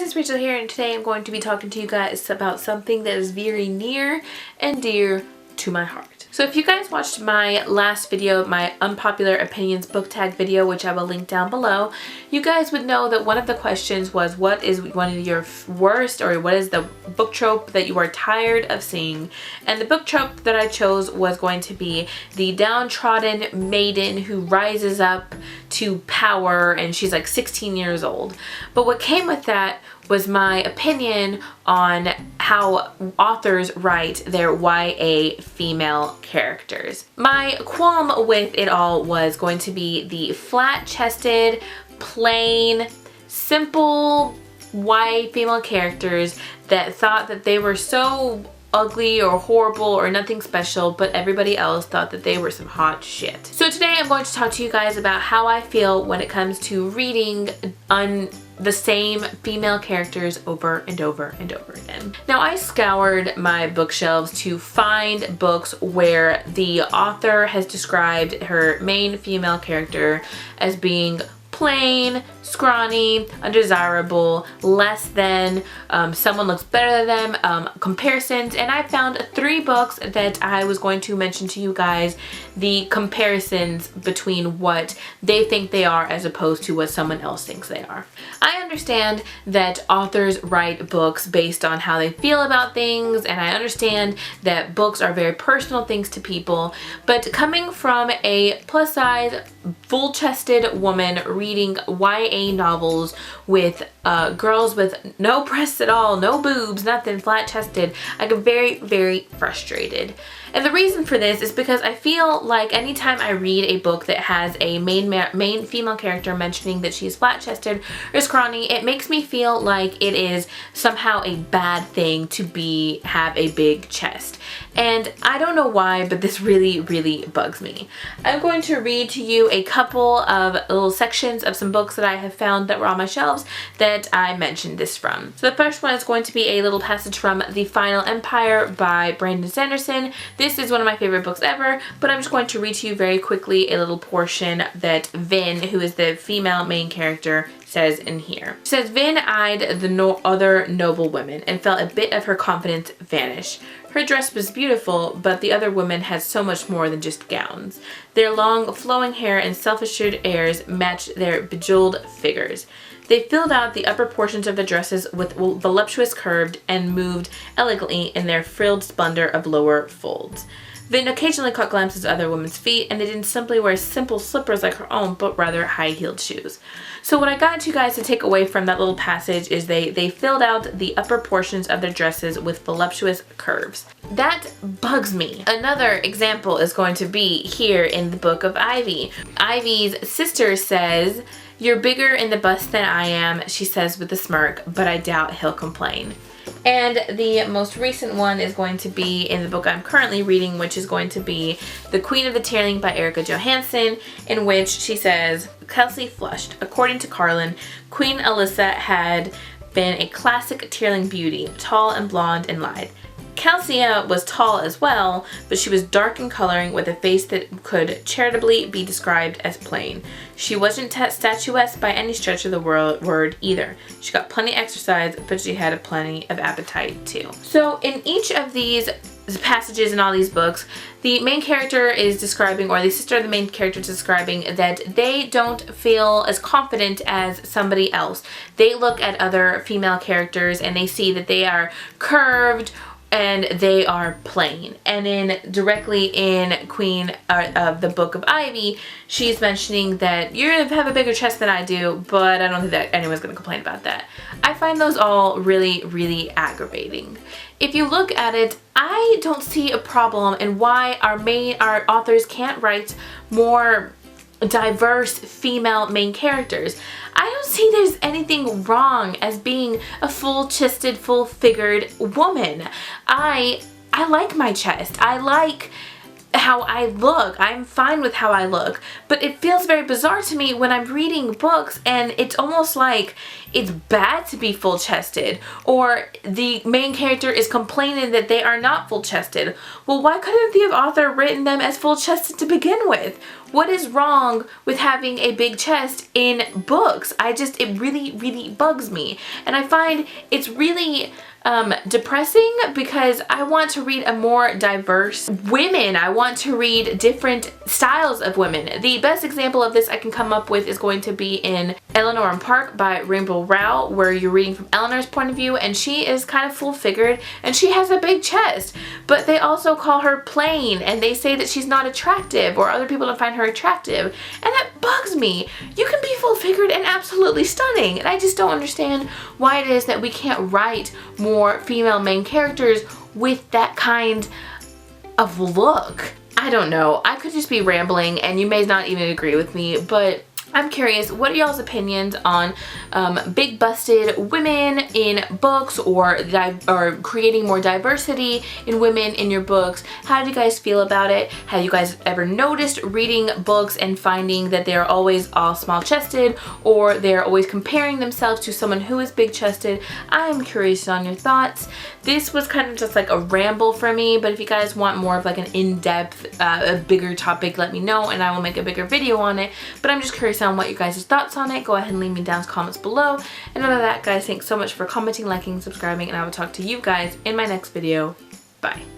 it's Rachel here, and today I'm going to be talking to you guys about something that is very near and dear to my heart. So if you guys watched my last video, my unpopular opinions book tag video, which I will link down below, you guys would know that one of the questions was, what is one of your worst, or what is the book trope that you are tired of seeing? And the book trope that I chose was going to be the downtrodden maiden who rises up to power, and she's like 16 years old. But what came with that was my opinion on how authors write their YA female characters. My qualm with it all was going to be the flat-chested, plain, simple YA female characters that thought that they were so ugly or horrible or nothing special, but everybody else thought that they were some hot shit. So today I'm going to talk to you guys about how I feel when it comes to reading the same female characters over and over and over again. Now, I scoured my bookshelves to find books where the author has described her main female character as being plain, scrawny, undesirable, less than, someone looks better than them, comparisons, and I found 3 books that I was going to mention to you guys, the comparisons between what they think they are as opposed to what someone else thinks they are. I understand that authors write books based on how they feel about things, and I understand that books are very personal things to people, but coming from a plus-size, full-chested woman reading YA novels with girls with no breasts at all, no boobs, nothing, flat-chested, I get very, very frustrated. And the reason for this is because I feel like anytime I read a book that has a main female character mentioning that she's flat-chested or scrawny, it makes me feel like it is somehow a bad thing to have a big chest. And I don't know why, but this really, really bugs me. I'm going to read to you a couple of little sections of some books that I have found that were on my shelves that I mentioned this from. So the first one is going to be a little passage from The Final Empire by Brandon Sanderson. This is one of my favorite books ever, but I'm just going to read to you very quickly a little portion that Vin, who is the female main character, says in here. It says, Vin eyed the other noble women and felt a bit of her confidence vanish. Her dress was beautiful, but the other women had so much more than just gowns. Their long, flowing hair and self-assured airs matched their bejeweled figures. They filled out the upper portions of the dresses with voluptuous curves and moved elegantly in their frilled splendor of lower folds. Vin occasionally caught glimpses of other women's feet, and they didn't simply wear simple slippers like her own, but rather high-heeled shoes. So what I got you guys to take away from that little passage is they filled out the upper portions of their dresses with voluptuous curves. That bugs me. Another example is going to be here in the book of Ivy. Ivy's sister says, "You're bigger in the bust than I am," she says with a smirk, "but I doubt he'll complain." And the most recent one is going to be in the book I'm currently reading, which is going to be The Queen of the Tearling by Erica Johansson, in which she says, Kelsey flushed. According to Carlin, Queen Alyssa had been a classic Tearling beauty, tall and blonde and lithe. Kelsey was tall as well, but she was dark in coloring with a face that could charitably be described as plain. She wasn't statuesque by any stretch of the word either. She got plenty of exercise, but she had plenty of appetite too. So in each of these passages in all these books, the main character is describing, or the sister of the main character is describing, that they don't feel as confident as somebody else. They look at other female characters and they see that they are curved and they are plain. And directly in Queen of the Book of Ivy, she's mentioning that you have a bigger chest than I do, but I don't think that anyone's going to complain about that. I find those all really, really aggravating. If you look at it, I don't see a problem in why our authors can't write more diverse female main characters. I don't see there's anything wrong as being a full-chested, full-figured woman. I like my chest. I like how I look. I'm fine with how I look, but it feels very bizarre to me when I'm reading books and it's almost like it's bad to be full chested, or the main character is complaining that they are not full chested. Well, why couldn't the author written them as full chested to begin with? What is wrong with having a big chest in books? It really bugs me. And I find it's really depressing because I want to read a more diverse women. I want to read different styles of women. The best example of this I can come up with is going to be in Eleanor and Park by Rainbow Rowell, where you're reading from Eleanor's point of view, and she is kind of full-figured and she has a big chest, but they also call her plain and they say that she's not attractive, or other people don't find her attractive, and that bugs me. You can be full-figured and absolutely stunning, and I just don't understand why it is that we can't write more female main characters with that kind of look. I don't know. I could just be rambling and you may not even agree with me, but I'm curious, what are y'all's opinions on big busted women in books, or creating more diversity in women in your books? How do you guys feel about it? Have you guys ever noticed reading books and finding that they're always all small chested, or they're always comparing themselves to someone who is big chested? I am curious on your thoughts. This was kind of just like a ramble for me, but if you guys want more of like an in-depth, a bigger topic, let me know and I will make a bigger video on it. But I'm just curious on what you guys' thoughts on it. Go ahead and leave me down in the comments below. And other than that, guys, thanks so much for commenting, liking, subscribing, and I will talk to you guys in my next video. Bye.